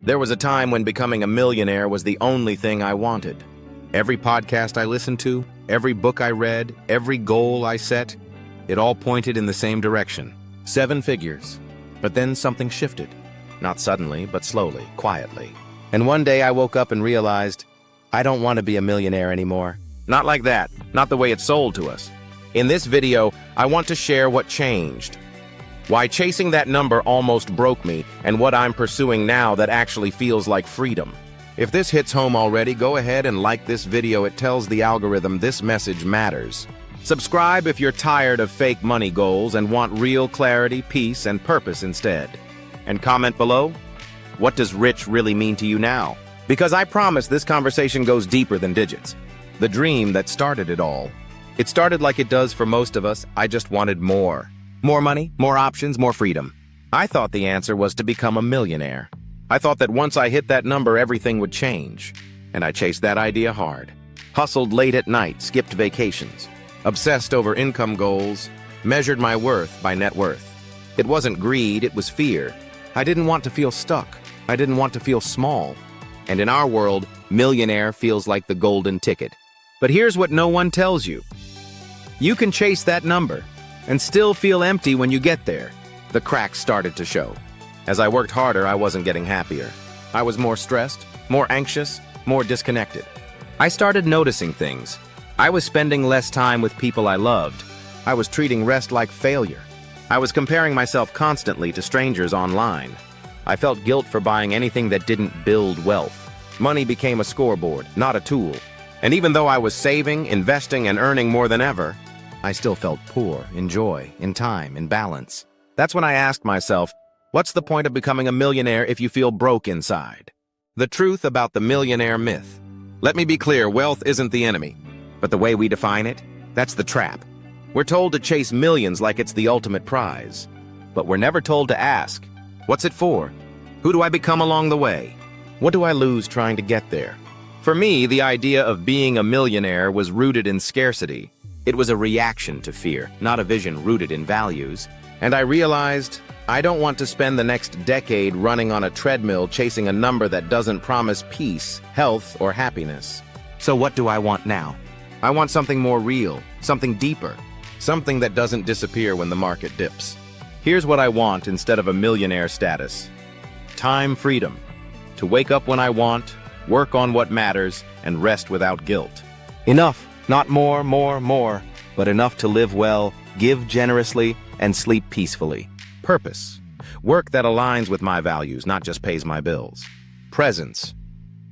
There was a time when becoming a millionaire was the only thing I wanted. Every podcast I listened to, every book I read, every goal I set, it all pointed in the same direction. 7 figures. But then something shifted. Not suddenly, but slowly, quietly. And one day I woke up and realized, I don't want to be a millionaire anymore. Not like that, not the way it's sold to us. In this video, I want to share what changed. Why chasing that number almost broke me, and what I'm pursuing now that actually feels like freedom. If this hits home already, go ahead and like this video. It tells the algorithm this message matters. Subscribe if you're tired of fake money goals and want real clarity, peace, and purpose instead. And comment below, what does rich really mean to you now? Because I promise this conversation goes deeper than digits. The dream that started it all. It started like it does for most of us. I just wanted more. More money, more options, more freedom. I thought the answer was to become a millionaire. I thought that once I hit that number, everything would change. And I chased that idea hard. Hustled late at night, skipped vacations. Obsessed over income goals, measured my worth by net worth. It wasn't greed, it was fear. I didn't want to feel stuck. I didn't want to feel small. And in our world, millionaire feels like the golden ticket. But here's what no one tells you. You can chase that number and still feel empty when you get there. The cracks started to show. As I worked harder, I wasn't getting happier. I was more stressed, more anxious, more disconnected. I started noticing things. I was spending less time with people I loved. I was treating rest like failure. I was comparing myself constantly to strangers online. I felt guilt for buying anything that didn't build wealth. Money became a scoreboard, not a tool. And even though I was saving, investing, and earning more than ever, I still felt poor in joy, in time, in balance. That's when I asked myself, what's the point of becoming a millionaire if you feel broke inside? The truth about the millionaire myth. Let me be clear, wealth isn't the enemy. But the way we define it, that's the trap. We're told to chase millions like it's the ultimate prize. But we're never told to ask, what's it for? Who do I become along the way? What do I lose trying to get there? For me, the idea of being a millionaire was rooted in scarcity. It was a reaction to fear, not a vision rooted in values. And I realized I don't want to spend the next decade running on a treadmill chasing a number that doesn't promise peace, health, or happiness. So what do I want now? I want something more real, something deeper, something that doesn't disappear when the market dips. Here's what I want instead of a millionaire status. Time freedom. To wake up when I want, work on what matters, and rest without guilt. Enough. Not more, but enough to live well, give generously, and sleep peacefully. Purpose. Work that aligns with my values, not just pays my bills. Presence.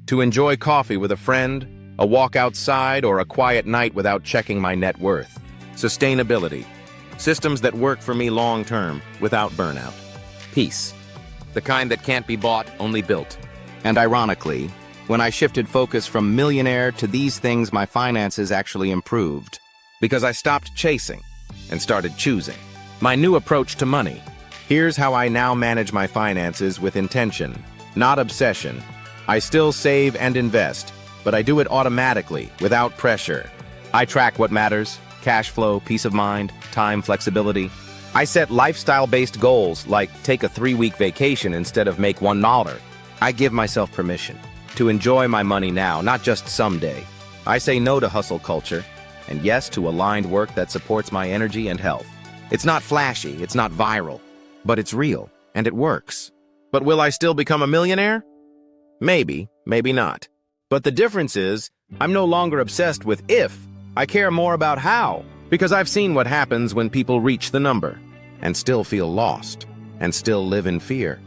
To enjoy coffee with a friend, a walk outside, or a quiet night without checking my net worth. Sustainability. Systems that work for me long-term, without burnout. Peace. The kind that can't be bought, only built. And ironically, when I shifted focus from millionaire to these things, my finances actually improved. Because I stopped chasing and started choosing. My new approach to money. Here's how I now manage my finances with intention, not obsession. I still save and invest, but I do it automatically, without pressure. I track what matters: cash flow, peace of mind, time, flexibility. I set lifestyle-based goals, like take a 3-week vacation instead of make $1. I give myself permission to enjoy my money now, not just someday. I say no to hustle culture, and yes to aligned work that supports my energy and health. It's not flashy, it's not viral, but it's real, and it works. But will I still become a millionaire? Maybe, maybe not. But the difference is, I'm no longer obsessed with if. I care more about how, because I've seen what happens when people reach the number, and still feel lost, and still live in fear,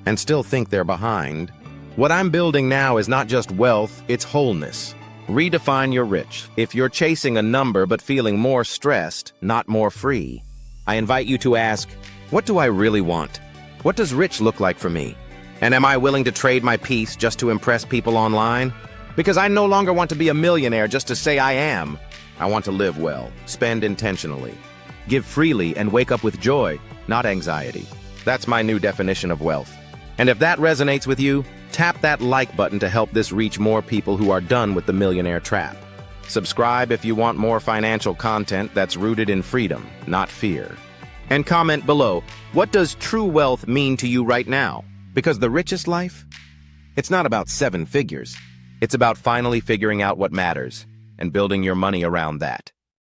and still think they're behind. What I'm building now is not just wealth, it's wholeness. Redefine your rich. If you're chasing a number but feeling more stressed, not more free, I invite you to ask, what do I really want? What does rich look like for me? And am I willing to trade my peace just to impress people online? Because I no longer want to be a millionaire just to say I am. I want to live well, spend intentionally, give freely, and wake up with joy, not anxiety. That's my new definition of wealth. And if that resonates with you, tap that like button to help this reach more people who are done with the millionaire trap. Subscribe if you want more financial content that's rooted in freedom, not fear. And comment below, what does true wealth mean to you right now? Because the richest life It's not about seven figures. It's about finally figuring out what matters and building your money around that.